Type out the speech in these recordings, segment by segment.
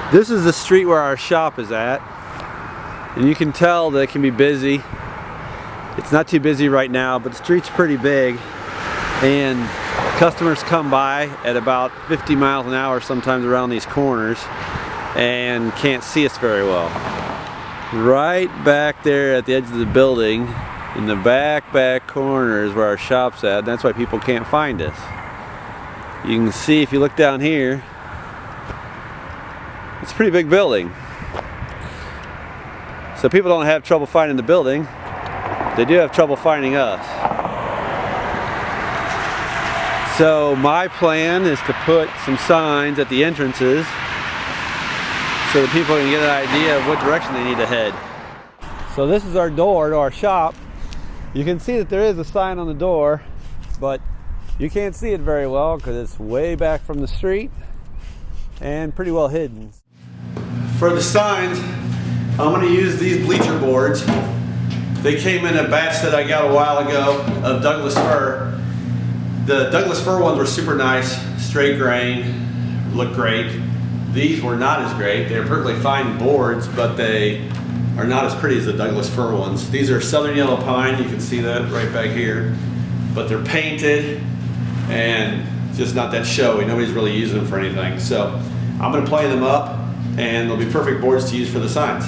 This is the street where our shop is at, and you can tell that it can be busy. It's not too busy right now, but the street's pretty big, and customers come by at about 50 miles an hour sometimes around these corners and can't see us very well. Right back there at the edge of the building, in the back corner is where our shop's at, and that's why people can't find us. You can see if you look down here, it's a pretty big building. So people don't have trouble finding the building, they do have trouble finding us. So my plan is to put some signs at the entrances so that people can get an idea of what direction they need to head. So this is our door to our shop. You can see that there is a sign on the door, but you can't see it very well because it's way back from the street and pretty well hidden. For the signs, I'm going to use these bleacher boards. They came in a batch that I got a while ago of Douglas fir. The Douglas fir ones were super nice, straight grain, look great. These were not as great. They're perfectly fine boards, but they are not as pretty as the Douglas fir ones. These are southern yellow pine, you can see that right back here. But they're painted and just not that showy. Nobody's really using them for anything. So I'm going to play them up, and they'll be perfect boards to use for the signs.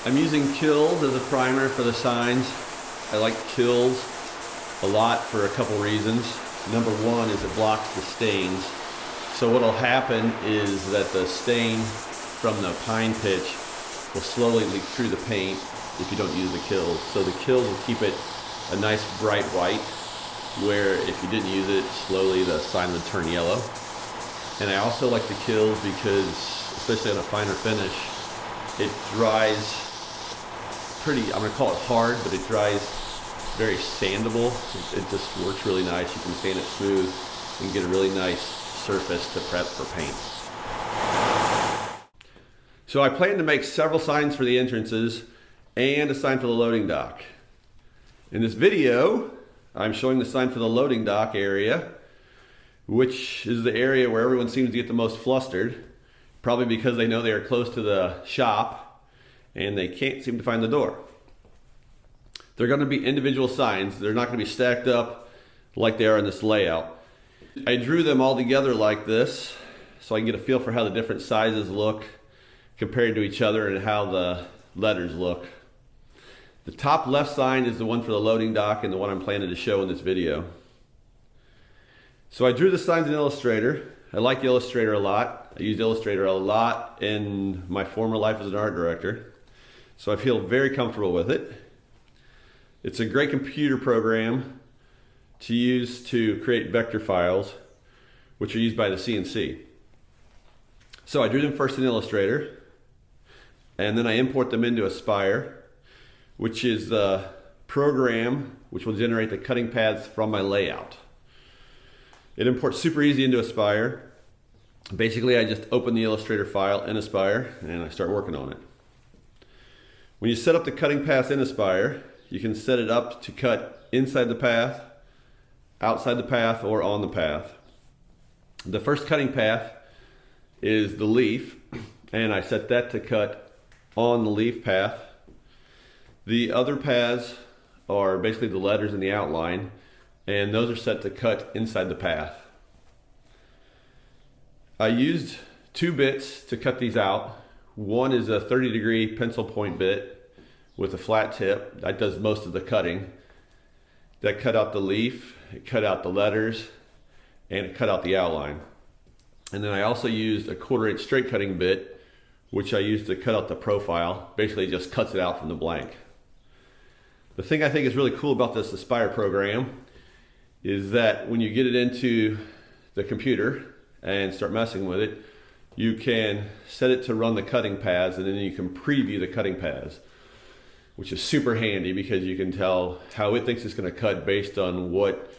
I'm using Kills as a primer for the signs. I like Kills a lot for a couple reasons. Number one is it blocks the stains. So what'll happen is that the stain from the pine pitch will slowly leak through the paint if you don't use the Kills. So the Kills will keep it a nice bright white, where if you didn't use it, slowly the sign would turn yellow. And I also like the Kills because, especially on a finer finish, it dries pretty, I'm going to call it hard, but it dries very sandable. It just works really nice. You can sand it smooth and get a really nice surface to prep for paint. So I plan to make several signs for the entrances and a sign for the loading dock. In this video, I'm showing the sign for the loading dock area, which is the area where everyone seems to get the most flustered, probably because they know they are close to the shop and they can't seem to find the door. They're going to be individual signs. They're not going to be stacked up like they are in this layout. I drew them all together like this so I can get a feel for how the different sizes look compared to each other and how the letters look. The top left sign is the one for the loading dock and the one I'm planning to show in this video. So I drew the signs in Illustrator. I like Illustrator a lot. I used Illustrator a lot in my former life as an art director. So I feel very comfortable with it. It's a great computer program to use to create vector files, which are used by the CNC. So I drew them first in Illustrator, and then I import them into Aspire, which is the program which will generate the cutting paths from my layout. It imports super easy into Aspire. Basically, I just open the Illustrator file in Aspire and I start working on it. When you set up the cutting path in Aspire, you can set it up to cut inside the path, outside the path or on the path. The first cutting path is the leaf, and I set that to cut on the leaf path. The other paths are basically the letters in the outline, and those are set to cut inside the path. I used 2 bits to cut these out. One is a 30-degree pencil point bit with a flat tip. That does most of the cutting. That cut out the leaf, it cut out the letters, and it cut out the outline. And then I also used a 1/4-inch straight cutting bit, which I used to cut out the profile. Basically it just cuts it out from the blank. The thing I think is really cool about this Aspire program is that when you get it into the computer and start messing with it, you can set it to run the cutting paths, and then you can preview the cutting paths, which is super handy because you can tell how it thinks it's going to cut based on what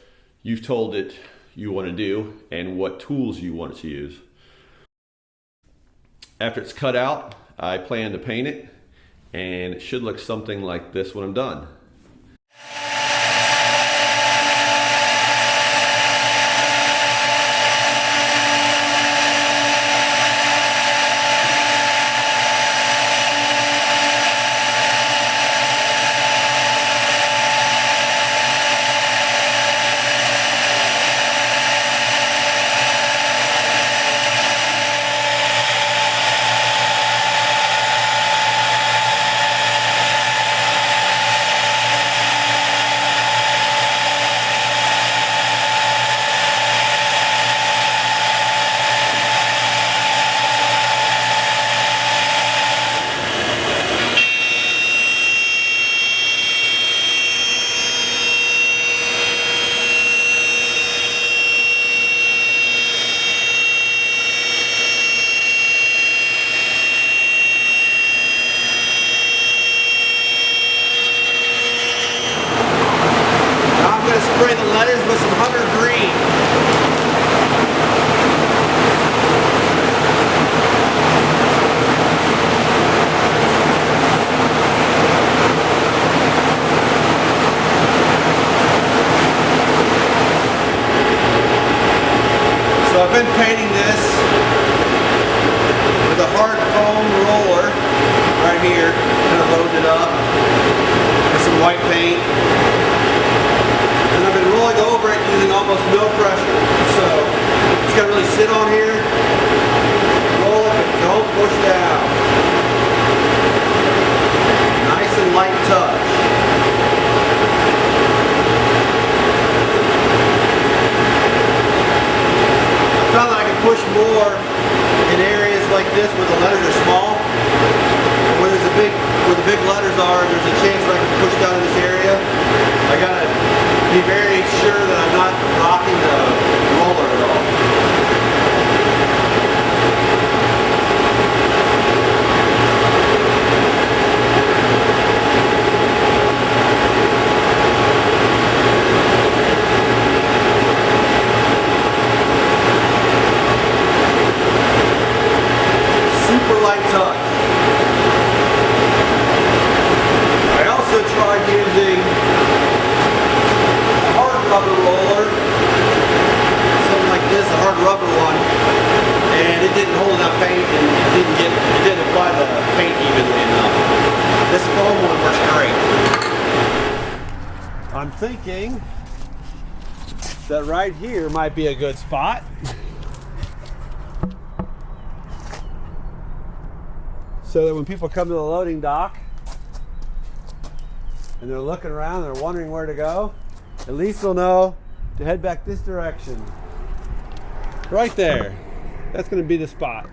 you've told it you want to do and what tools you want it to use. After it's cut out, I plan to paint it, and it should look something like this when I'm done. Spray the letters with some Hunter green. So I've been painting this with a hard foam roller right here, kind of loaded it up with some white paint. And I've been rolling over it using almost no pressure. So it's got to really sit on here, roll it, but don't push down. Nice and light touch. I found that I can push more in areas like this where the letters are small. Where the big letters are, there's a chance that I can push down in this area. I gotta be very sure that I'm not rocking the roller at all. Super light touch. I also tried using rubber roller, something like this, a hard rubber one, and it didn't hold enough paint, and it didn't apply the paint evenly enough. This foam one works great. I'm thinking that right here might be a good spot. So that when people come to the loading dock and they're looking around, they're wondering where to go, at least they'll know to head back this direction. Right there. That's going to be the spot.